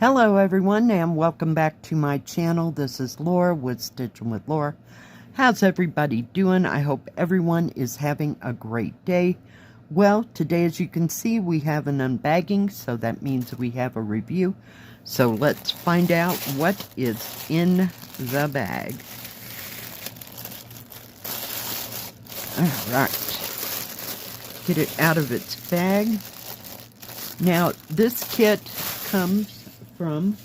Hello everyone and welcome back to my channel. This is Laura with Stitching with Laura. How's everybody doing? I hope everyone is having a great day. Well, today as you can see we have an unbagging, so that means we have a review. So let's find out what is in the bag. Alright, get it out of its bag. Now this kit comes from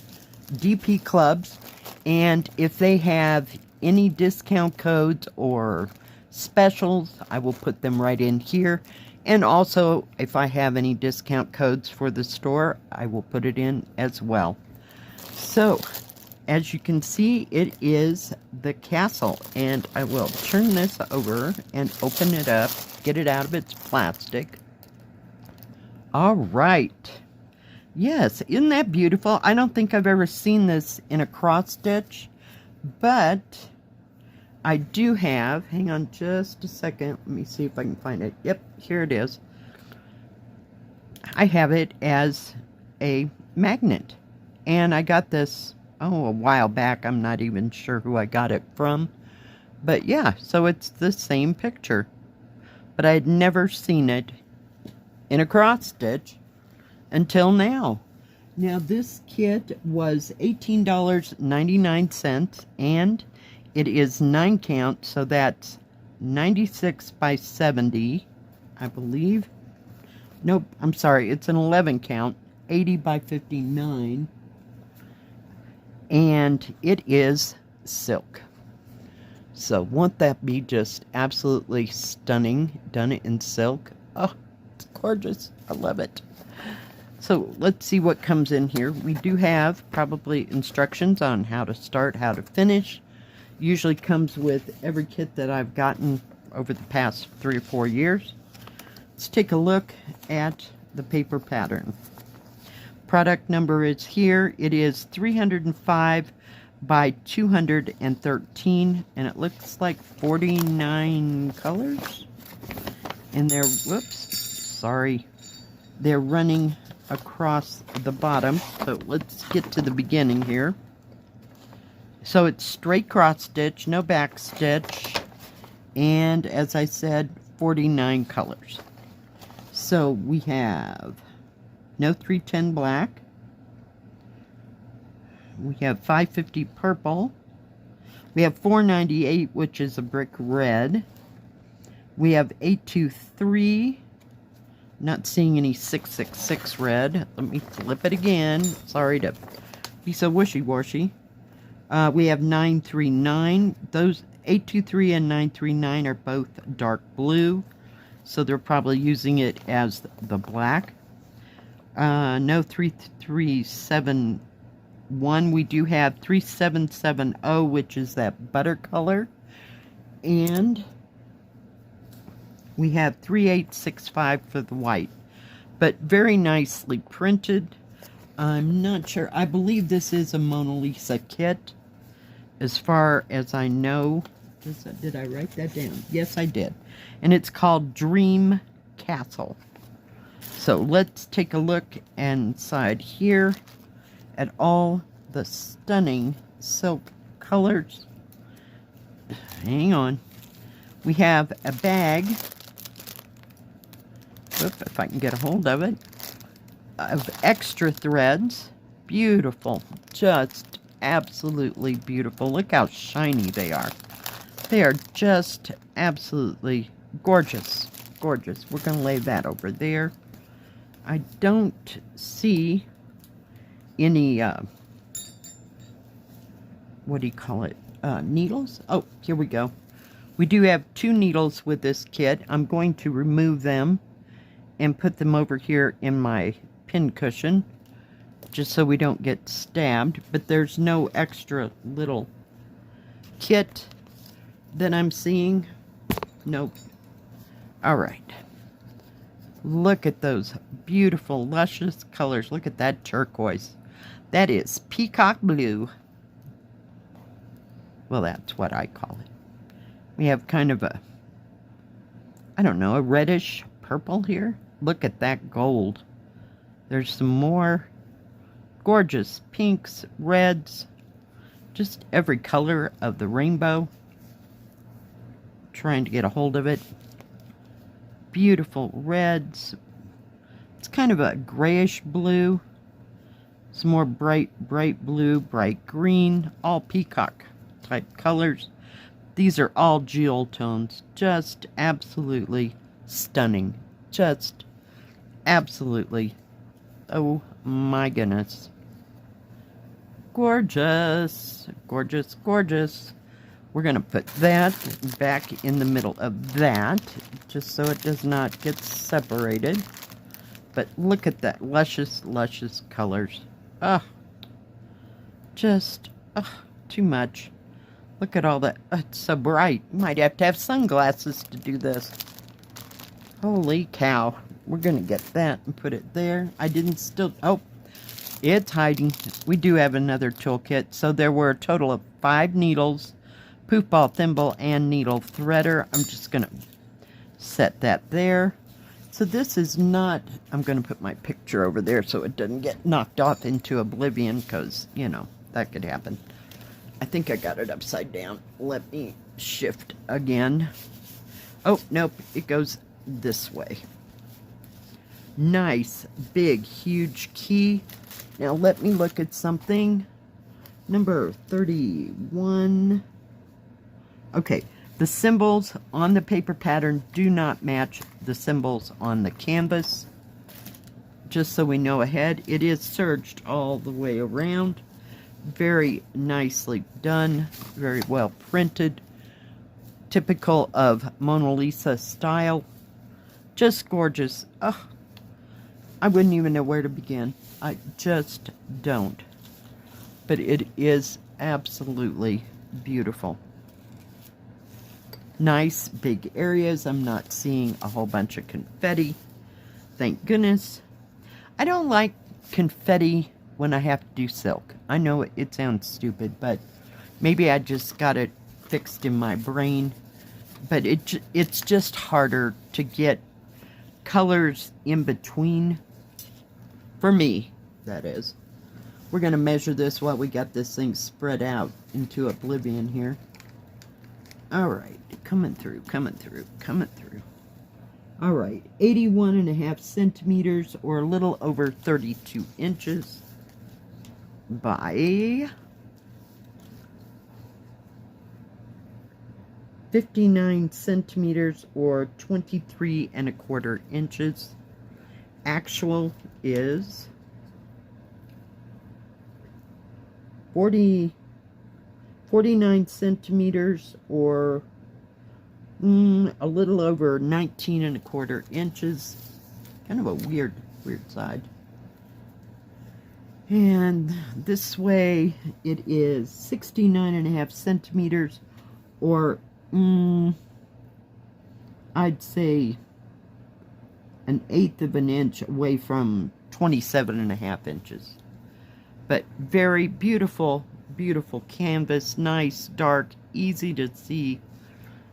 DPClubs, and if they have any discount codes or specials, I will put them right in here. And also, if I have any discount codes for the store, I will put it in as well. So, as you can see, it is the castle, and I will turn this over and open it up, get it out of its plastic. All right. Yes, isn't that beautiful? I don't think I've ever seen this in a cross stitch, but I do have, hang on just a second, let me see if I can find it. Yep, here it is. I have it as a magnet, and I got this, a while back. I'm not even sure who I got it from, but yeah, so it's the same picture, but I had never seen it in a cross stitch until now. Now this kit was $18.99, and it is 9 count, so that's 96 by 70, I believe. Nope, I'm sorry, it's an 11 count, 80 by 59, and it is silk. So won't that be just absolutely stunning, done it in silk? Oh, it's gorgeous, I love it. So let's see what comes in here. We do have probably instructions on how to start, how to finish. Usually comes with every kit that I've gotten over the past 3 or 4 years. Let's take a look at the paper pattern. Product number is here. It is 305 by 213, and it looks like 49 colors. And they're, whoops, sorry, they're running across the bottom. So let's get to the beginning here. So it's straight cross stitch, no back stitch, and as I said, 49 colors. So we have no 310 black, we have 550 purple, we have 498, which is a brick red, we have 823. Not seeing any 666 red. Let me flip it again. Sorry to be so wishy-washy. We have 939. Those 823 and 939 are both dark blue, so they're probably using it as the black. No 3371. We do have 3770, which is that butter color. And we have 3865 for the white, but very nicely printed. I'm not sure. I believe this is a Mona Lisa kit, as far as I know. Did I write that down? Yes, I did. And it's called Dream Castle. So let's take a look inside here at all the stunning silk colors. Hang on. We have a bag. If I can get a hold of it, of extra threads. Beautiful, just absolutely beautiful. Look how shiny they are. They are just absolutely gorgeous, gorgeous. We're going to lay that over there. I don't see any, what do you call it, needles? Oh, here we go. We do have 2 needles with this kit. I'm going to remove them and put them over here in my pin cushion, just so we don't get stabbed. But there's no extra little kit that I'm seeing. Nope. Alright. Look at those beautiful, luscious colors. Look at that turquoise. That is peacock blue. Well, that's what I call it. We have kind of a, I don't know, a reddish purple here. Look at that gold. There's some more Gorgeous pinks, reds, just every color of the rainbow. Trying to get a hold of it. Beautiful reds. It's kind of a grayish blue. Some more bright blue, bright green, all peacock type colors. These are all jewel tones. Just absolutely stunning. Just absolutely. Oh my goodness. Gorgeous. Gorgeous, gorgeous. We're going to put that back in the middle of that, just so it does not get separated. But look at that luscious, luscious colors. Ah, just too much. Look at all that. It's so bright. You might have to have sunglasses to do this. Holy cow. We're going to get that and put it there. I didn't still... Oh, it's hiding. We do have another toolkit. So there were a total of 5 needles, poof ball thimble, and needle threader. I'm just going to set that there. So this is not... I'm going to put my picture over there so it doesn't get knocked off into oblivion because, you know, that could happen. I think I got it upside down. Let me shift again. Oh, nope. It goes this way. Nice, big, huge key. Now let me look at something. Number 31. Okay, the symbols on the paper pattern do not match the symbols on the canvas. Just so we know ahead, it is serged all the way around. Very nicely done, very well printed. Typical of Mona Lisa style. Just gorgeous. Oh, I wouldn't even know where to begin. I just don't. But it is absolutely beautiful. Nice big areas. I'm not seeing a whole bunch of confetti. Thank goodness. I don't like confetti when I have to do silk. I know it sounds stupid, but maybe I just got it fixed in my brain. But it's just harder to get colors in between. For me, that is. We're going to measure this while we got this thing spread out into oblivion here. Alright, coming through, coming through, coming through. Alright, 81.5 centimeters, or a little over 32 inches, by 59 centimeters, or 23.25 inches. Actual is 49 centimeters, or a little over 19.25 inches. Kind of a weird side. And this way it is 69.5 centimeters, or I'd say 1/8 of an inch away from 27.5 inches. But very beautiful, beautiful canvas. Nice, dark, easy to see.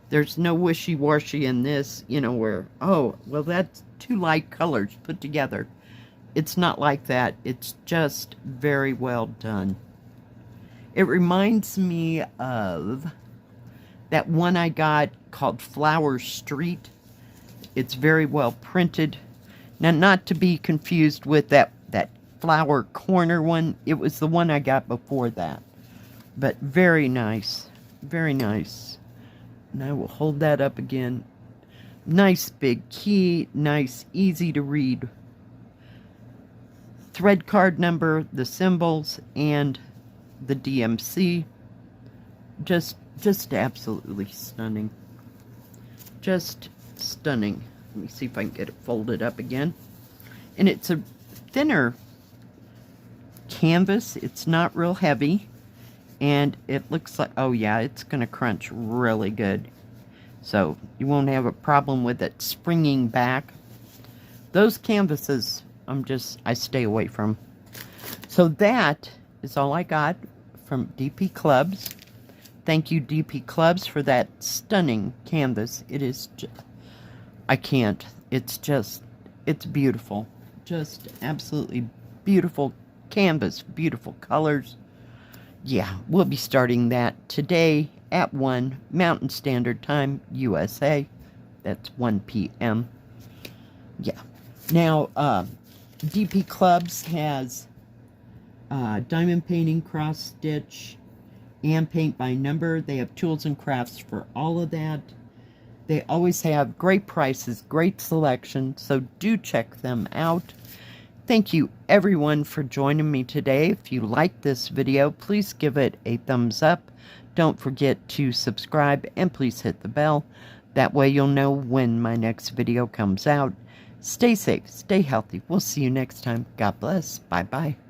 There's no wishy-washy in this, you know, where, oh, well, that's 2 light colors put together. It's not like that. It's just very well done. It reminds me of that one I got called Flower Street. It's very well printed. Now, not to be confused with that flower corner one. It was the one I got before that. But very nice. Very nice. And I will hold that up again. Nice big key. Nice, easy to read thread card number, the symbols, and the DMC. Just absolutely stunning. Just stunning. Let me see if I can get it folded up again. And it's a thinner canvas. It's not real heavy. And it looks like, oh yeah, it's going to crunch really good. So you won't have a problem with it springing back. Those canvases, I stay away from. So that is all I got from DPClubs. Thank you, DPClubs, for that stunning canvas. It is I can't. It's beautiful. Just absolutely beautiful canvas, beautiful colors. Yeah, we'll be starting that today at 1 Mountain Standard Time, USA. That's 1 p.m. Yeah. Now, DPClubs has diamond painting, cross stitch, and paint by number. They have tools and crafts for all of that. They always have great prices, great selection, so do check them out. Thank you everyone for joining me today. If you like this video, please give it a thumbs up. Don't forget to subscribe and please hit the bell. That way you'll know when my next video comes out. Stay safe, stay healthy. We'll see you next time. God bless. Bye-bye.